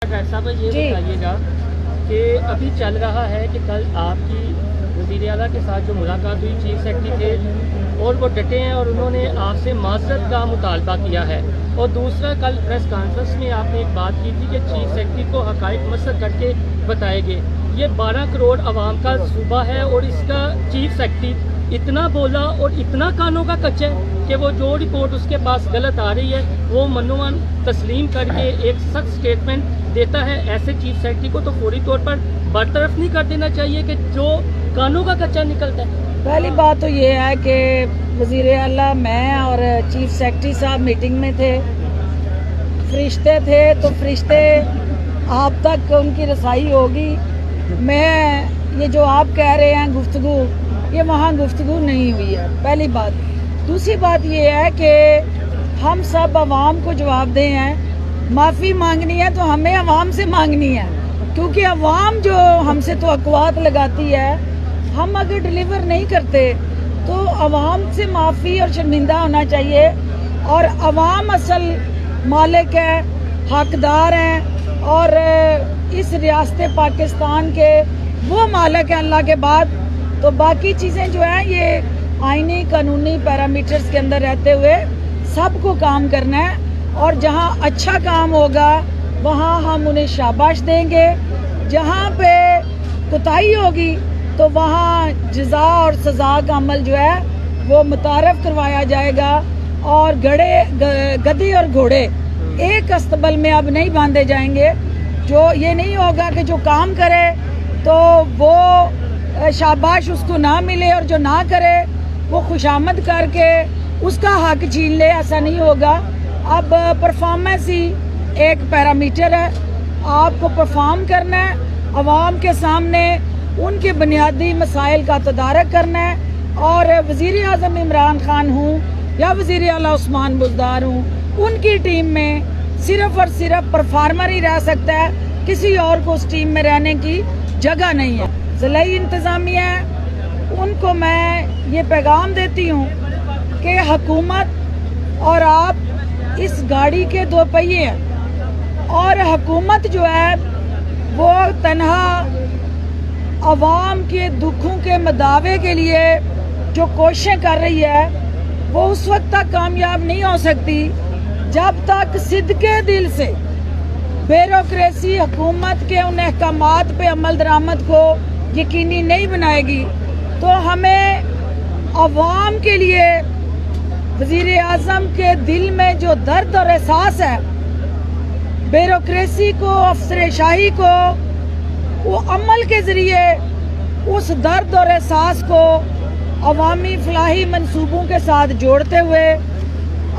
साहब ये बताइएगा कि अभी चल रहा है कि कल आपकी वज़ीर आला के साथ जो मुलाकात हुई चीफ सेक्रेटरी थे और वो डटे हैं और उन्होंने आपसे माज़रत का मुतालबा किया है। और दूसरा, कल प्रेस कॉन्फ्रेंस में आपने एक बात की थी कि चीफ सेक्रेटरी को हक़ाइक़ मसद करके बताएंगे। ये 12 करोड़ आवाम का सूबा है और इसका चीफ सेक्रेटरी इतना बोला और इतना कानों का कच्चा है कि वो जो रिपोर्ट उसके पास गलत आ रही है वो मनोवन तस्लीम करके एक सख्त स्टेटमेंट देता है। ऐसे चीफ सेक्रेटरी को तो फौरी तौर पर बरतरफ नहीं कर देना चाहिए कि जो कानों का कच्चा निकलता है। पहली बात तो ये है कि वज़ीर आला, मैं और चीफ सेक्रेटरी साहब मीटिंग में थे। फरिश्ते थे तो फरिश्ते आप तक उनकी रसाई होगी। मैं ये जो आप कह रहे हैं गुफ्तगू, ये वहाँ गुफ्तगू नहीं हुई है, पहली बात। दूसरी बात ये है कि हम सब आवाम को जवाब दें हैं। माफ़ी मांगनी है तो हमें आवाम से मांगनी है, क्योंकि आवाम जो हमसे तो अक़वात लगाती है, हम अगर डिलीवर नहीं करते तो आवाम से माफ़ी और शर्मिंदा होना चाहिए। और आवाम असल मालिक है, हकदार हैं और इस रियासत पाकिस्तान के वो मालिक हैं अल्लाह के बाद। तो बाकी चीज़ें जो हैं ये आईनी कानूनी पैरामीटर्स के अंदर रहते हुए सबको काम करना है। और जहाँ अच्छा काम होगा वहाँ हम उन्हें शाबाश देंगे, जहाँ पे कोताही होगी तो वहाँ जज़ा और सज़ा का अमल जो है वो मुतारफ़ करवाया जाएगा। और गधे और घोड़े एक अस्तबल में अब नहीं बांधे जाएंगे। जो ये नहीं होगा कि जो काम करे तो वो शाबाश उसको ना मिले और जो ना करे वो खुशामद करके उसका हक छीन ले, ऐसा नहीं होगा। अब परफॉर्मेंस ही एक पैरामीटर है, आपको परफॉर्म करना है, आवाम के सामने उनके बुनियादी मसाइल का तदारक करना है। और वज़ीर आज़म इमरान खान हूँ या वज़ीर आला उस्मान बुज़दार हूँ, उनकी टीम में सिर्फ़ और सिर्फ परफॉर्मर ही रह सकता है, किसी और को उस टीम में रहने की जगह नहीं है। ज़िलाई इंतज़ामिया उनको मैं ये पैगाम देती हूँ कि हुकूमत और आप इस गाड़ी के दो पहिए हैं, और हुकूमत जो है वो तन्हा अवाम के दुखों के मदावे के लिए जो कोशिशें कर रही है वो उस वक्त तक कामयाब नहीं हो सकती जब तक सिद्के दिल से ब्यूरोक्रेसी हुकूमत के उन अहकामात पे अमल दरामद को यकीनी नहीं बनाएगी। तो हमें अवाम के लिए वज़ीर आज़म के दिल में जो दर्द और एहसास है, ब्यूरोक्रेसी को, अफसरशाही को, वो अमल के ज़रिए उस दर्द और एहसास को अवामी फलाही मंसूबों के साथ जोड़ते हुए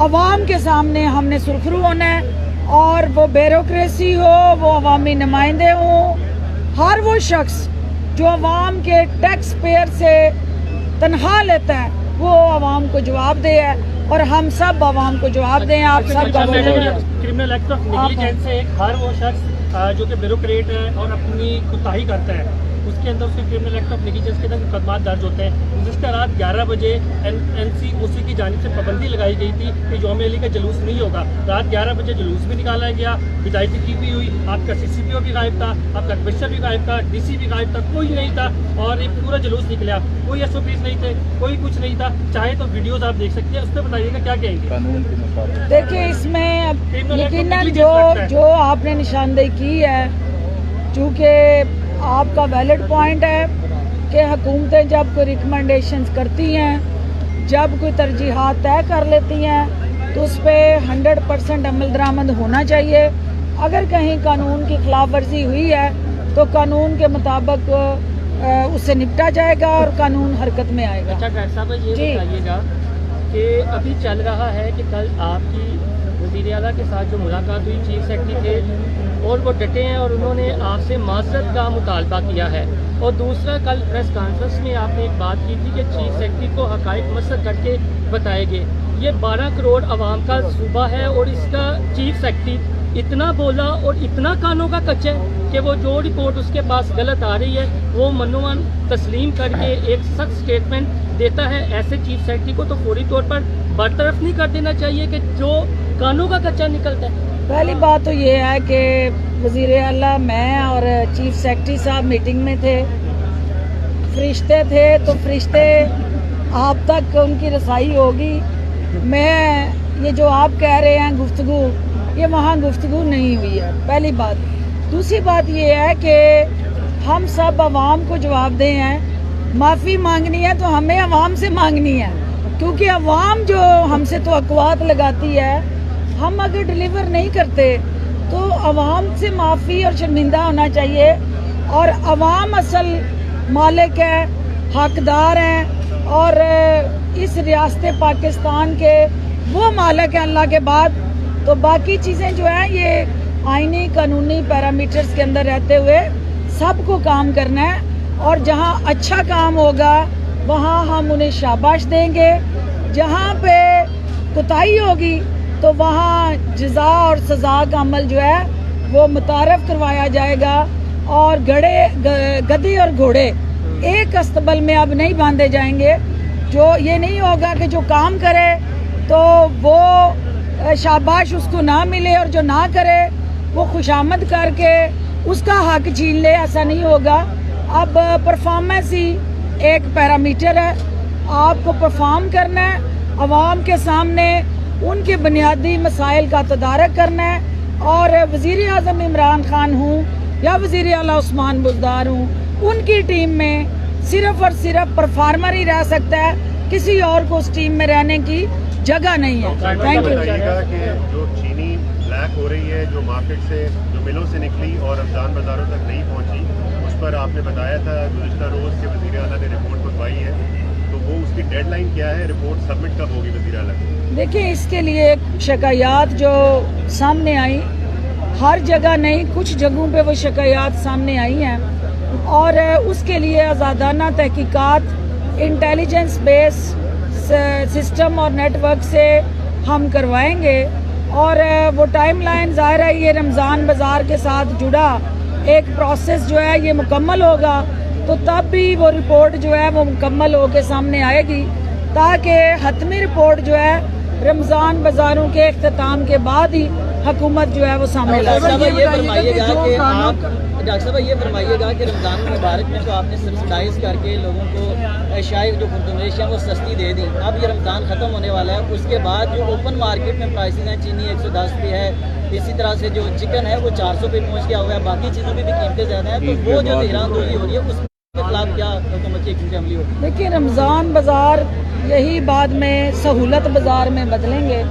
अवाम के सामने हमने सुरखरू होना है। और वो ब्यूरोक्रेसी हो, वो अवामी नुमाइंदे हों, हर वो शख्स जो अवाम के टैक्स पेयर से तनख्वाह लेता है वो अवाम को जवाब दे है, और हम सब अवाम को जवाब दें। आप सब क्रिमिनल एक्ट ऑफ नेग्लिजेंस से हर वो शख्स जो कि ब्यूरोक्रेट है और अपनी कोताही करता है, उसके अंदर उसके क्रिमिनल एक्ट ऑफ नेग्लिजेंस के अंदर मुकदमा दर्ज होते हैं। जिसका रात 11 बजे NCOC की जानिब से पाबंदी लगाई गई थी कि यौम अली का जुलूस नहीं होगा। रात 11 बजे जुलूस भी निकाला गया, विदायती की भी हुई, आपका CCPO भी गायब था, आपका कमिश्नर भी गायब था, DC भी गायब था, कोई नहीं था और एक पूरा जुलूस निकला। कोई SOPs नहीं थे, कोई कुछ नहीं था। चाहे तो वीडियोज़ आप देख सकते हैं, उस पर बताइएगा क्या कहेंगे। देखिए, इसमें यकीनन जो आपने निशानदेही की है, चूँकि आपका वैलिड पॉइंट है कि हुकूमतें जब कोई रिकमेंडेशंस करती हैं, जब कोई तरजीहात तय कर लेती हैं तो उस पर 100% अमल दरामद होना चाहिए। अगर कहीं कानून की खिलाफ वर्जी हुई है तो कानून के मुताबिक उससे निपटा जाएगा और कानून हरकत में आएगा। अच्छा डॉक्टर साहब ये बताइएगा कि अभी चल रहा है कि कल आपकी वज़ीर आला के साथ जो मुलाकात हुई चीफ सेक्रेटरी थे और वो डटे हैं और उन्होंने आपसे माज़रत का मुतालबा किया है। और दूसरा, कल प्रेस कॉन्फ्रेंस में आपने एक बात की थी कि चीफ सेक्रेटरी को हक़ाइक़ मसद करके बताएंगे। ये 12 करोड़ आवाम का सूबा है और इसका चीफ सेक्रेटरी इतना बोला और इतना कानों का कच्चा है कि वो जो रिपोर्ट उसके पास गलत आ रही है वो मनोवन तस्लीम करके एक सख्त स्टेटमेंट देता है। ऐसे चीफ सेक्रेटरी को तो फौरी तौर पर बरतरफ नहीं कर देना चाहिए कि जो कानों का कच्चा निकलता है। पहली बात तो ये है कि वज़ीर आला मैं और चीफ सेक्रेटरी साहब मीटिंग में थे। फरिश्ते थे तो फरिश्ते आप तक उनकी रसाई होगी। मैं ये जो आप कह रहे हैं गुफ्तगू, ये वहाँ गुफ्तगू नहीं हुई है, पहली बात। दूसरी बात ये है कि हम सब आवाम को जवाबदेह हैं। माफ़ी मांगनी है तो हमें आवाम से मांगनी है, क्योंकि आवाम जो हमसे तो अक़वात लगाती है, हम अगर डिलीवर नहीं करते तो आवाम से माफ़ी और शर्मिंदा होना चाहिए। और आवाम असल मालिक है, हकदार हैं, और इस रियासत पाकिस्तान के वो मालिक हैं अल्लाह के बाद। तो बाकी चीज़ें जो हैं ये आईनी कानूनी पैरामीटर्स के अंदर रहते हुए सबको काम करना है, और जहाँ अच्छा काम होगा वहाँ हम उन्हें शाबाश देंगे। जहाँ पे कोताही होगी तो वहाँ जज़ा और सज़ा का अमल जो है वो मुतारफ़ करवाया जाएगा। और गधे और घोड़े एक अस्तबल में अब नहीं बांधे जाएंगे। जो ये नहीं होगा कि जो काम करे तो वो शाबाश उसको ना मिले, और जो ना करे वो खुशामद करके उसका हक छीन ले, ऐसा नहीं होगा। अब परफॉर्मेंस ही एक पैरामीटर है, आपको परफॉर्म करना है, अवाम के सामने उनके बुनियादी मसाइल का तदारक करना है। और वज़ीर आज़म इमरान खान हूँ या वज़ीर आला उस्मान बुज़दार हूँ, उनकी टीम में सिर्फ और सिर्फ परफॉर्मर ही रह सकता है, किसी और को उस टीम में रहने की जगह नहीं है। Thank you. बताइएगा कि जो चीनी ब्लैक हो रही है, जो मार्केट से, जो मिलों से निकली और रमज़ान बाज़ारों तक नहीं पहुंची, उस पर आपने बताया था गुज़िश्ता रोज़ के वज़ीर आला ने रिपोर्ट मंगवाई है, तो वो उसकी डेडलाइन क्या है? रिपोर्ट सबमिट कब होगी वज़ीर आला को? देखिए, इसके लिए शिकायत जो सामने आई, हर जगह नहीं, कुछ जगहों पे वो शिकायत सामने आई हैं, और उसके लिए आज़ादाना तहकीकात इंटेलिजेंस बेस सिस्टम और नेटवर्क से हम करवाएंगे। और वो टाइमलाइन ज़ाहिर है ये रमज़ान बाज़ार के साथ जुड़ा एक प्रोसेस जो है ये मुकम्मल होगा, तो तब भी वो रिपोर्ट जो है वो मुकम्मल होकर सामने आएगी, ताकि हतमी रिपोर्ट जो है रमज़ान बाज़ारों के इख्तिताम के बाद ही हुकूमत जो है वो सामने ला डॉक्टर साहब ये फरमाइएगा कि रमज़ान मुबारक में तो आपने सब्सिडाइज करके लोगों को अशियाई जो खुर्दमेश है वो सस्ती दे दी। अब ये रमज़ान ख़त्म होने वाला है, उसके बाद जो ओपन मार्केट में प्राइसेस हैं, चीनी 110 पे है, इसी तरह से जो चिकन है वो 400 पे पहुँच गया हुआ है, बाकी चीज़ों की भी कीमतें ज़्यादा हैं, तो वो जो निगरानदोज़ी हो रही है उसके खिलाफ क्या हुकूमत की एक अमली होगी? देखिए, रमज़ान बाज़ार यही बाद में सहूलत बाज़ार में बदलेंगे,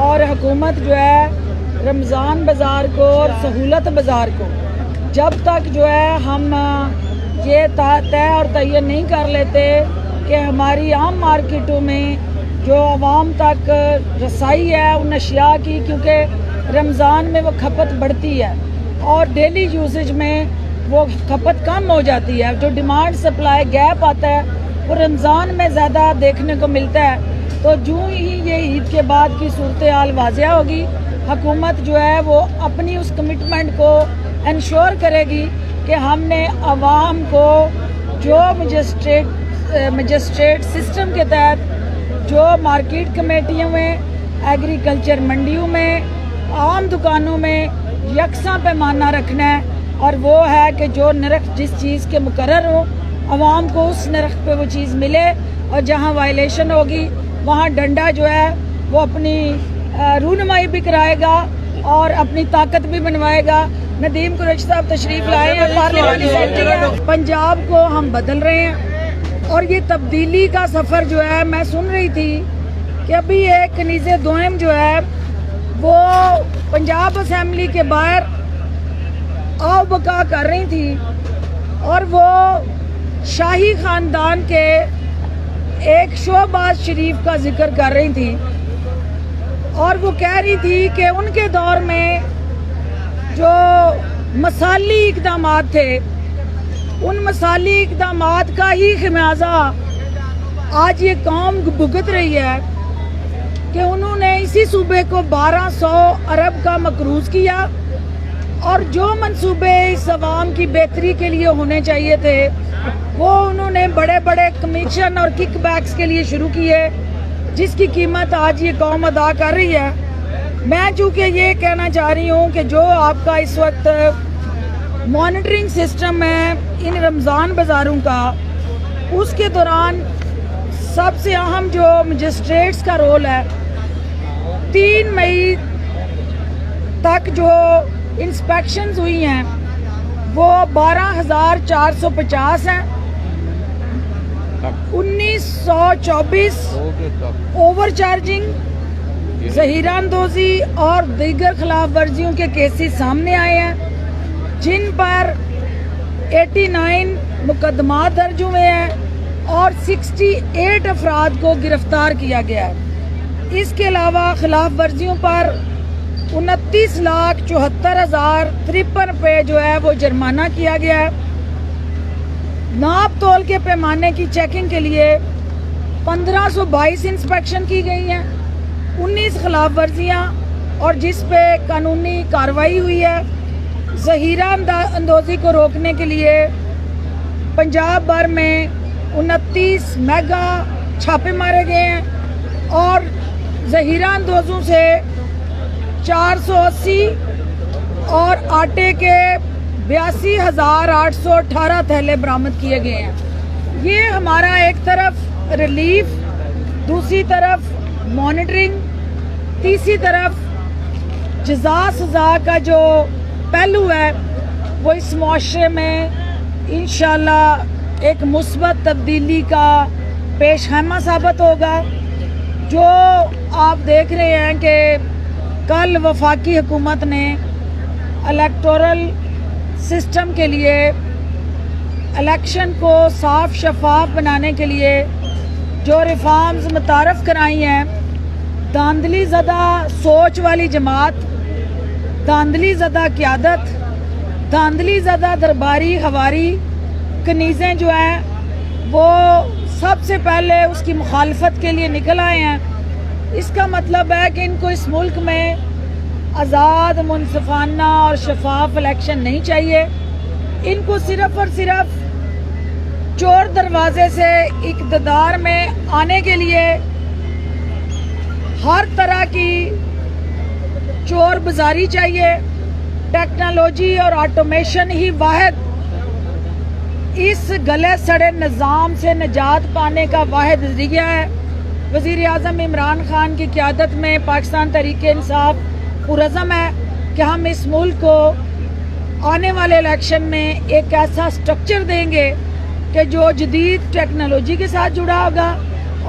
और हुकूमत जो है रमज़ान बाज़ार को और सहूलत बाज़ार को जब तक जो है हम ये तय और तयन नहीं कर लेते कि हमारी आम मार्केटों में जो आवाम तक रसाई है उन अशिया की, क्योंकि रमज़ान में वो खपत बढ़ती है और डेली यूसेज में वो खपत कम हो जाती है। जो डिमांड सप्लाई गैप आता है वो रमज़ान में ज़्यादा देखने को मिलता है। तो जो ही ये ईद के बाद की सूरत हाल वाज़िया होगी, हुकूमत जो है वो अपनी उस कमिटमेंट को इंश्योर करेगी कि हमने आवाम को जो मजिस्ट्रेट सिस्टम के तहत जो मार्केट कमेटियों में, एग्रीकल्चर मंडियों में, आम दुकानों में यकसा पैमाना रखना है, और वो है कि जो नरख जिस चीज़ के मुकर्रर हो आवाम को उस नरख पे वो चीज़ मिले, और जहाँ वायलेशन होगी वहाँ डंडा जो है वो अपनी रूनुमाई भी कराएगा और अपनी ताकत भी बनवाएगा। नदीम कुरैशी साहब तशरीफ लाए हैं, पार्लियामेंट्री सेक्रेटरी हैं। पंजाब को हम बदल रहे हैं, और ये तब्दीली का सफ़र जो है, मैं सुन रही थी कि अभी एक कनीज़े दोयम जो है वो पंजाब असेंबली के बाहर आओ बका कर रही थी, और वो शाही ख़ानदान के एक शोहबाज शरीफ का जिक्र कर रही थी, और वो कह रही थी कि उनके दौर में जो मसाली इक़दामात थे, उन मसाली इक़दामात का ही खमियाजा आज ये कौम भुगत रही है कि उन्होंने इसी सूबे को 1200 अरब का मकरूज़ किया, और जो मंसूबे इस अवाम की बेहतरी के लिए होने चाहिए थे वो उन्होंने बड़े बड़े कमीशन और किक बैक्स के लिए शुरू किए, जिसकी कीमत आज ये कौम अदा कर रही है। میں چونکہ یہ کہنا چاہ رہی ہوں کہ جو آپ کا اس وقت مانیٹرنگ سسٹم ہے ان رمضان بازاروں کا، اس کے دوران سب سے اہم جو مجسٹریٹس کا رول ہے، 3 مئی تک جو انسپیکشنز ہوئی ہیں وہ 12,450 ہیں، 1924 اوور چارجنگ، ظہیرہ اندوزی اور دیگر خلاف ورزیوں کے کیسز سامنے آئے ہیں، جن پر 89 مقدمات درج ہوئے ہیں اور 68 افراد کو گرفتار کیا گیا ہے۔ اس کے علاوہ خلاف ورزیوں پر 29,74,053 روپے جو ہے وہ جرمانہ کیا گیا ہے۔ ناپ تول کے پیمانے کی چیکنگ کے لیے 1522 انسپیکشن کی گئی ہیں، 19 خلاف ورزیاں اور جس پہ قانونی کارروائی ہوئی ہے۔ ظہیرہ اندوزی کو روکنے کے لیے پنجاب بھر میں 29 میگا چھاپے مارے گئے ہیں اور ظہیرہ اندوزوں سے 480 اور آٹے کے 82,818 تھیلے برآمد کیے گئے ہیں۔ یہ ہمارا ایک طرف ریلیف، دوسری طرف مانیٹرنگ، تیسری طرف جزا سزا کا جو پہلو ہے وہ اس معاشرے میں انشاءاللہ ایک مثبت تبدیلی کا پیش خیمہ ثابت ہوگا۔ جو آپ دیکھ رہے ہیں کہ کل وفاقی حکومت نے الیکٹورل سسٹم کے لیے الیکشن کو صاف شفاف بنانے کے لیے جو ریفارمز متعارف کرائی ہیں، دھاندلی زدہ سوچ والی جماعت، دھاندلی زدہ قیادت، دھاندلی زدہ درباری ہواری کنیزیں جو ہیں وہ سب سے پہلے اس کی مخالفت کے لیے نکل آئے ہیں۔ اس کا مطلب ہے کہ ان کو اس ملک میں آزاد، منصفانہ اور شفاف الیکشن نہیں چاہیے۔ ان کو صرف اور صرف چور دروازے سے اقتدار میں آنے کے لیے ہر طرح کی چور بازاری چاہیے۔ ٹیکنالوجی اور آٹومیشن ہی واحد اس گلے سڑے نظام سے نجات پانے کا واحد ذریعہ ہے۔ وزیر اعظم عمران خان کی قیادت میں پاکستان تحریک انصاف پرعزم ہے کہ ہم اس ملک کو آنے والے الیکشن میں ایک ایسا سٹرکچر دیں گے کہ جو جدید ٹیکنالوجی کے ساتھ جڑا ہوگا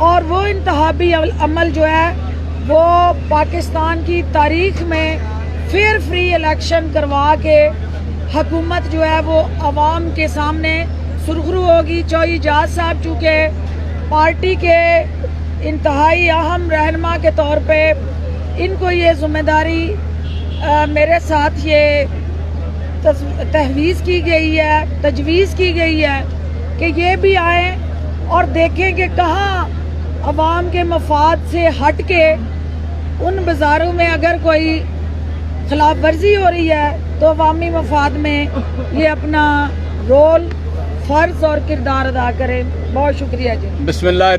اور وہ انتخابی عمل جو ہے وہ پاکستان کی تاریخ میں فیئر فری الیکشن کروا کے حکومت جو ہے وہ عوام کے سامنے سرخرو ہوگی۔ چوہی جاز صاحب چونکہ پارٹی کے انتہائی اہم رہنما کے طور پہ ان کو یہ ذمہ داری میرے ساتھ یہ تجویز کی گئی ہے کہ یہ بھی آئیں اور دیکھیں کہ کہاں عوام کے مفاد سے ہٹ کے ان بازاروں میں اگر کوئی خلاف ورزی ہو رہی ہے تو عوامی مفاد میں یہ اپنا رول، فرض اور کردار ادا کریں۔ بہت شکریہ جی۔ بسم اللہ